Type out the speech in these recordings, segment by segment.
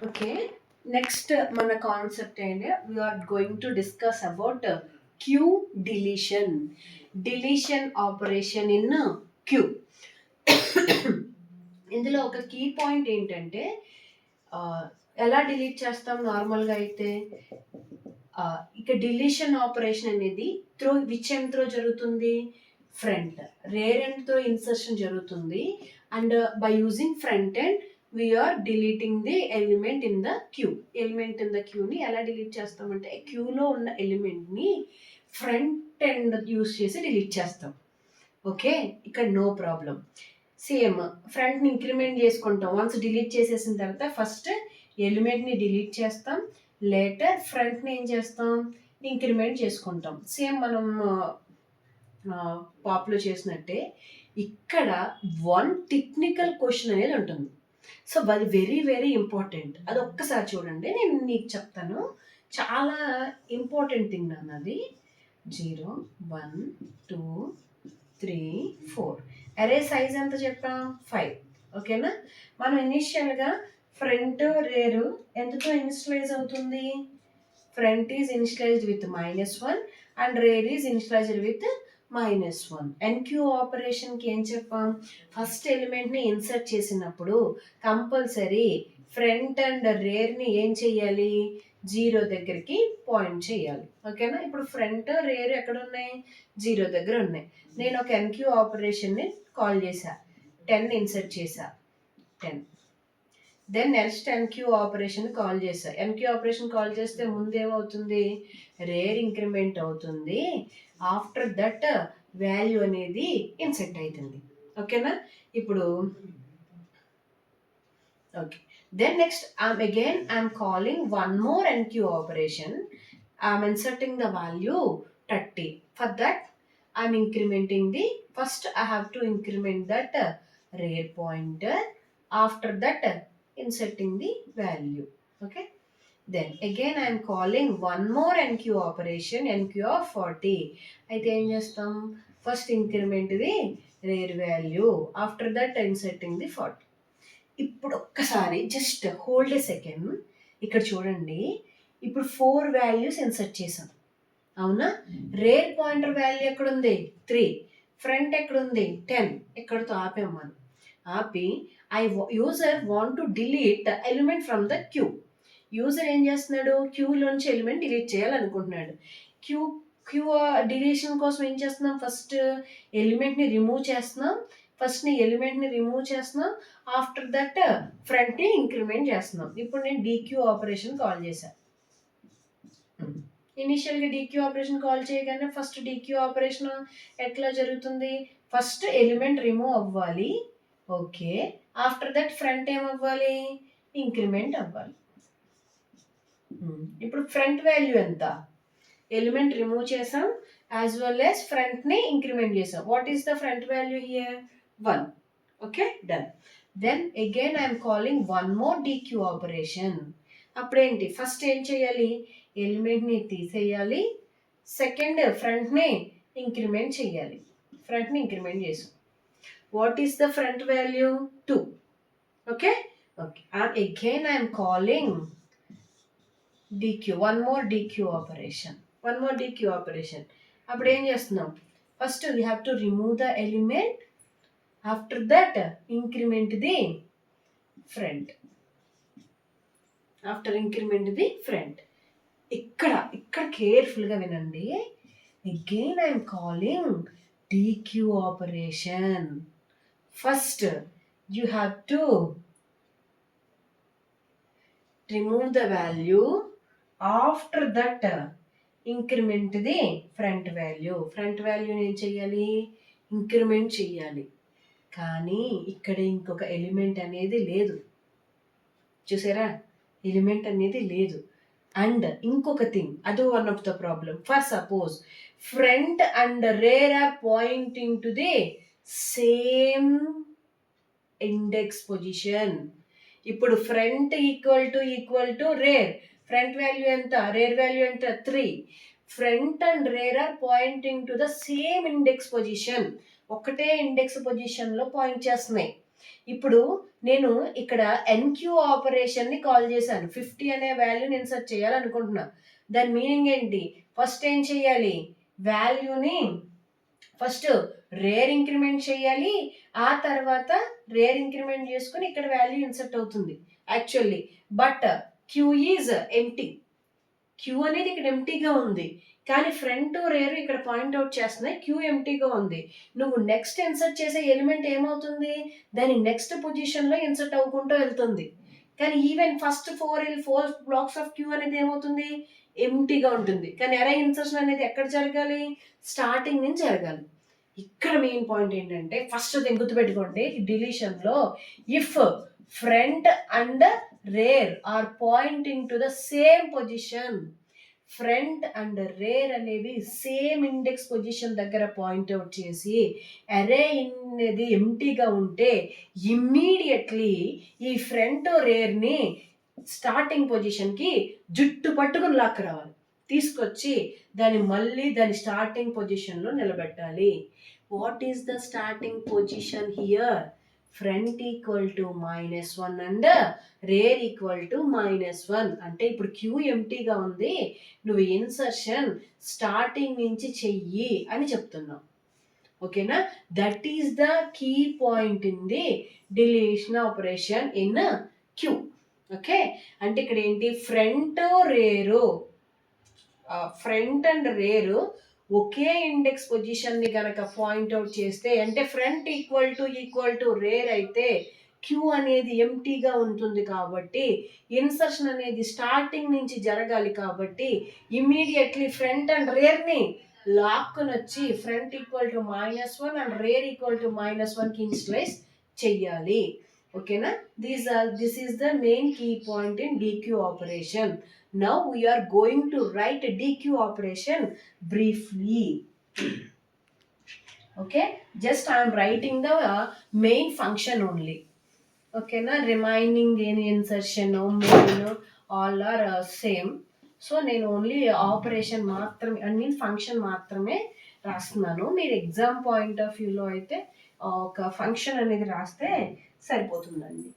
Okay. Next మన concept ఏంటి? We're going to discuss about queue deletion. Deletion operation in queue. ఇందులో ఒక key point ఏంటంటే ఎలా డిలీట్ చేస్తాం నార్మల్గా అయితే ఇక డిలీషన్ ఆపరేషన్ అనేది త్రూ విచ్ ఎండ్ త్రో జరుగుతుంది, front. Rear end through insertion జరుగుతుంది. And by using front end we are deleting the element in the queue. Element in the క్యూని ఎలా డిలీట్ చేస్తామంటే క్యూలో ఉన్న ఎలిమెంట్ని ఫ్రంట్ ఎండ్ యూస్ చేసి డిలీట్ చేస్తాం. ఓకే, ఇక్కడ నో ప్రాబ్లం. సేమ్ ఫ్రంట్ని ఇంక్రిమెంట్ చేసుకుంటాం. వన్స్ డిలీట్ చేసేసిన తర్వాత ఫస్ట్ ఎలిమెంట్ని డిలీట్ చేస్తాం, లేటర్ ఫ్రంట్ని ఏం చేస్తాం, ఇంక్రిమెంట్ చేసుకుంటాం. సేమ్ మనం పాప్లో చేసినట్టే ఇక్కడ వన్ టెక్నికల్ క్వశ్చన్ అనేది ఉంటుంది. సో అది వెరీ వెరీ ఇంపార్టెంట్. అది ఒక్కసారి చూడండి, నేను నీకు చెప్తాను. చాలా ఇంపార్టెంట్ థింగ్ అన్నది. 0 1 2 3 4 అరే సైజ్ ఎంత చెప్పాం, 5. ఓకేనా. మనం ఇనిషియల్గా ఫ్రంట్ రేరు ఎంతతో ఇనిషియలైజ్ అవుతుంది, front is initialised with -1 and rare is initialised with -1. NQ ఆపరేషన్కి ఏం చెప్పాం, ఫస్ట్ ఎలిమెంట్ని ఇన్సర్ట్ చేసినప్పుడు కంపల్సరీ ఫ్రంట్ అండ్ రేర్ని ఏం చెయ్యాలి, 0 దగ్గరికి పాయింట్ చేయాలి. ఓకేనా. ఇప్పుడు ఫ్రంట్ రేర్ ఎక్కడ ఉన్నాయి, 0 దగ్గర ఉన్నాయి. నేను ఒక ఎన్క్యూ ఆపరేషన్ని కాల్ చేశా, 10 ఇన్సర్ట్ చేశా, 10. Then next enqueue operation call చేశా. ఎన్క్యూ ఆపరేషన్ కాల్ చేస్తే ముందేమవుతుంది, రేర్ ఇంక్రిమెంట్ అవుతుంది. ఆఫ్టర్ దట్ వాల్యూ అనేది ఇన్సెట్ అవుతుంది. ఓకేనా. ఇప్పుడు okay. Then next I'm calling one more NQ operation. I'm inserting the value 30. For that I'm incrementing the first I have to increment that rare pointer. After that inserting the value. Okay. Then again I am calling one more NQ operation, NQ of 40. అయితే ఏం చేస్తాం, first increment the rare value, after that inserting the 40. ఇప్పుడు ఒక్కసారి just hold a second. ఇక్కడ చూడండి, ఇప్పుడు 4 values insert చేసాం. అవునా. రేర్ పాయింటర్ వాల్యూ ఎక్కడుంది, 3. ఫ్రంట్ ఎక్కడుంది, 10. ఎక్కడితో ఆపాం మనం. ఆపి user want to delete the element from the queue. User ఏం చేస్తున్నాడు, క్యూలోంచి ఎలిమెంట్ డిలీట్ చేయాలనుకుంటున్నాడు. క్యూ క్యూ డిలీషన్ కోసం ఏం చేస్తున్నాం, ఫస్ట్ ఎలిమెంట్ని రిమూవ్ చేస్తున్నాం. ఆఫ్టర్ దట్ ఫ్రంట్ని ఇంక్రిమెంట్ చేస్తున్నాం. ఇప్పుడు నేను డీక్యూ ఆపరేషన్ కాల్ చేశాను. ఇనిషియల్గా డీక్యూ ఆపరేషన్ కాల్ చేయగానే ఫస్ట్ డీక్యూ ఆపరేషన్ ఎట్లా జరుగుతుంది, ఫస్ట్ ఎలిమెంట్ రిమూవ్ అవ్వాలి. ఓకే. ఆఫ్టర్ దట్ ఫ్రంట్ ఏమవ్వాలి, ఇంక్రిమెంట్ అవ్వాలి. ఇప్పుడు ఫ్రంట్ వాల్యూ ఎంత, ఎలిమెంట్ రిమూవ్ చేసాం యాజ్ వెల్ యాజ్ ఫ్రంట్ని ఇంక్రిమెంట్ చేసాం. What is the front value here, 1. Okay, done. Then again I'm calling one more dequeue operation. అప్పుడేంటి, first ఏం చేయాలి, ఎలిమెంట్ని తీసేయాలి. సెకండ్ ఫ్రంట్ని ఇంక్రిమెంట్ చేయాలి. ఫ్రంట్ని ఇంక్రిమెంట్ చేసాం. What is the front value, 2. Okay. Okay. Again I'm calling DQ, one more DQ operation. అప్పుడు ఏం చేస్తున్నాం, ఫస్ట్ we have to remove the element. After that increment the front. ఇక్కడ కేర్ఫుల్గా వినండి. Again I'm calling DQ operation. First you have to remove the value. After that increment the front value. Front వాల్యూని ఏం చెయ్యాలి, ఇంక్రిమెంట్ చెయ్యాలి. కానీ ఇక్కడ ఇంకొక ఎలిమెంట్ అనేది లేదు, చూసారా, ఎలిమెంట్ అనేది లేదు. అండ్ ఇంకొక థింగ్, అది one of the problem. For suppose front and rear are pointing to the same index position. ఇప్పుడు front equal to rear. Front value ఎంత, రేర్ వాల్యూ ఎంత, 3. Front and rear are pointing to the same index position. ఒకటే index పొజిషన్లో point చేస్తున్నాయి. ఇప్పుడు నేను ఇక్కడ NQ ఆపరేషన్ని call చేశాను. 50 అనే వాల్యూని ఇన్సర్ట్ చేయాలనుకుంటున్నా. దాని మీనింగ్ ఏంటి? ఫస్ట్ ఏం చేయాలి? వాల్యూని ఫస్ట్ రేర్ ఇంక్రిమెంట్ చేయాలి. ఆ తర్వాత రేర్ ఇంక్రిమెంట్ చేసుకుని ఇక్కడ వాల్యూ ఇన్సర్ట్ అవుతుంది actually. But queue is empty. Queue అనేది ఇక్కడ ఎంటీగా ఉంది. కానీ ఫ్రంట్ రేరు ఇక్కడ పాయింట్అవుట్ చేస్తున్నాయి, క్యూ ఎంటీగా ఉంది. నువ్వు నెక్స్ట్ ఇన్సర్ట్ చేసే ఎలిమెంట్ ఏమవుతుంది? దాని నెక్స్ట్ పొజిషన్లో ఇన్సర్ట్ అవ్వకుంటూ వెళ్తుంది. కానీ even first 4 blocks of Q అనేది ఏమవుతుంది? ఎంటీగా ఉంటుంది. కానీ అరే ఇన్సర్షన్ అనేది ఎక్కడ జరగాలి? స్టార్టింగ్ నుంచి జరగాలి. ఇక్కడ మెయిన్ పాయింట్ ఏంటంటే ఫస్ట్ గుర్తుపెట్టుకోండి, డిలీషన్లో if front and rear are pointing to the same position, front and rear అనేవి సేమ్ ఇండెక్స్ పొజిషన్ దగ్గర పాయింట్అవుట్ చేసి అరే అనేది ఎంటీగా ఉంటే ఇమ్మీడియట్లీ ఈ ఫ్రంట్ రేర్ని స్టార్టింగ్ పొజిషన్కి జుట్టు పట్టుకుని లాక్కు రావాలి, తీసుకొచ్చి మళ్ళీ దాని స్టార్టింగ్ పొజిషన్లో నిలబెట్టాలి. What is the starting position here? Front equal to -1 and rear equal to -1. అంటే ఇప్పుడు క్యూ ఎంటీగా ఉంది, నువ్వు ఇన్సర్షన్ స్టార్టింగ్ నుంచి చెయ్యి అని చెప్తున్నావు. ఓకేనా? That is the key point in the deletion operation in queue. Okay, అంటే ఇక్కడ ఏంటి? ఫ్రంట్ అండ్ రేరు ఒకే ఇండెక్స్ పొజిషన్ని కనుక పాయింట్అవుట్ చేస్తే, అంటే ఫ్రంట్ ఈక్వల్ టు రేర్ అయితే క్యూ అనేది ఎంటీగా ఉంటుంది. కాబట్టి ఇన్సర్షన్ అనేది స్టార్టింగ్ నుంచి జరగాలి. కాబట్టి ఇమ్మీడియట్లీ ఫ్రంట్ అండ్ రేర్ని లాక్కుని వచ్చి front equal to -1 and rear equal to -1కి ఇనిషియలైజ్ చెయ్యాలి. ఓకేనా? This is the main key point in DQ operation. Now we are going to write DQ operation briefly. Okay, just I am writing the main function only. Okay na, remaining in insertion main all are same. So నేను only operation మాత్రమే, I mean function మాత్రమే రాస్తున్నాను. మీరు exam point of వ్యూలో అయితే ఒక function అనేది రాస్తే సరిపోతుందండి.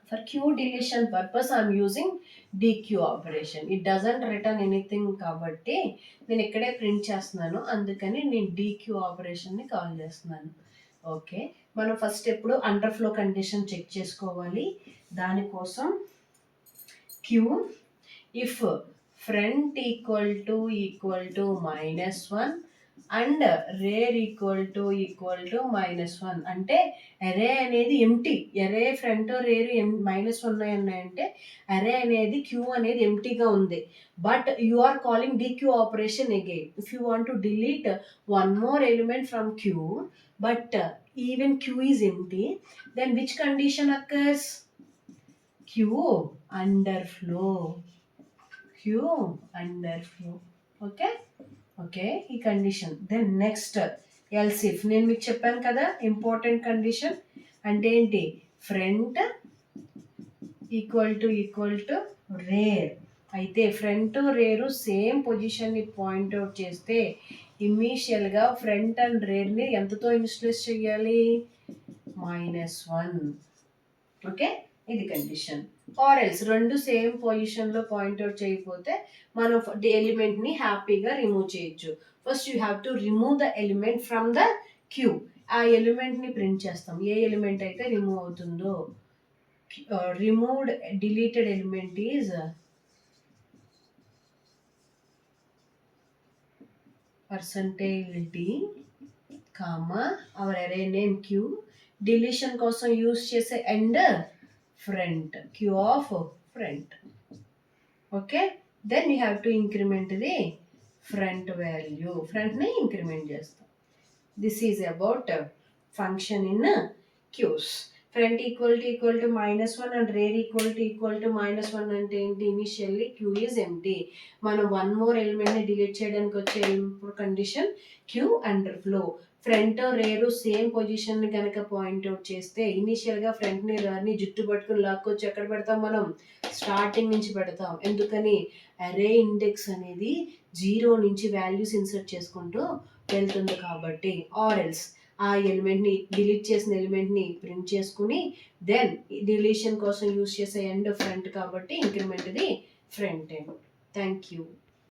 For Q deletion purpose I am using DQ operation. It doesn't return anything కాబట్టి నేను ఇక్కడే ప్రింట్ చేస్తున్నాను, అందుకని నేను DQ ఆపరేషన్ని కాల్ చేస్తున్నాను. ఓకే, మనం ఫస్ట్ ఎప్పుడు అండర్ఫ్లో కండిషన్ చెక్ చేసుకోవాలి. దానికోసం queue if front equal to -1 and rear equal to -1 అంటే అరే అనేది ఎంటీ. అరే ఫ్రంట్ రేర్ -1 ఉన్నాయంటే అరే అనేది క్యూ అనేది ఎంటీగా ఉంది. But you are calling DQ operation again. If you want to delete one more element from queue but even Q is empty, then which condition occurs? Q underflow. Okay, ఈ condition. Then next else if. నేను మీకు చెప్పాను కదా important condition అంటే ఏంటి? Front equal to rear అయితే front rear same పొజిషన్ని point out చేస్తే ఇనీషియల్గా ఫ్రంట్ అండ్ రేర్ని ఎంతతో ఇనిషియలైజ్ చేయాలి? -1. ఓకే, ఇది కండిషన్. ఆర్ ఎల్స్ రెండు సేమ్ పొజిషన్లో పాయింట్అవుట్ చేయకపోతే మనం ఎలిమెంట్ని హ్యాపీగా రిమూవ్ చేయొచ్చు. First you have to remove the element from the queue. ఆ ఎలిమెంట్ని ప్రింట్ చేస్తాం. ఏ ఎలిమెంట్ అయితే రిమూవ్ అవుతుందో. Removed deleted element is %d, our array name queue. Deletion కోసం యూజ్ చేసే end front, queue of front. Okay, then you have to increment the front value. ఫ్రంట్ని increment చేస్తాం. This is about function in queues. Front equal to -1 and rear equal to -1 అంటే ఏంటి? Initially queue is empty. మనం one more ఎలిమెంట్ని delete చేయడానికి వచ్చే condition queue underflow. Front rear same పొజిషన్ని కనుక పాయింట్అవుట్ చేస్తే ఇనీషియల్గా ఫ్రంట్ని రేర్ని జుట్టు పట్టుకుని లాక్కొచ్చి ఎక్కడ పెడతాం? మనం స్టార్టింగ్ నుంచి పెడతాం. ఎందుకని? అరే ఇండెక్స్ అనేది జీరో నుంచి వాల్యూస్ ఇన్సర్ట్ చేసుకుంటూ వెళ్తుంది కాబట్టి, ఆర్ ఎల్స్ ఆ ఎలిమెంట్ని డిలీట్ చేసిన ఎలిమెంట్ని ప్రింట్ చేసుకుని దెన్ డిలీషన్ కోసం యూస్ చేసే ఎండ్ ఫ్రంట్ కాబట్టి ఇంక్రిమెంట్ది ఫ్రంట్ ఎండ్. Thank you.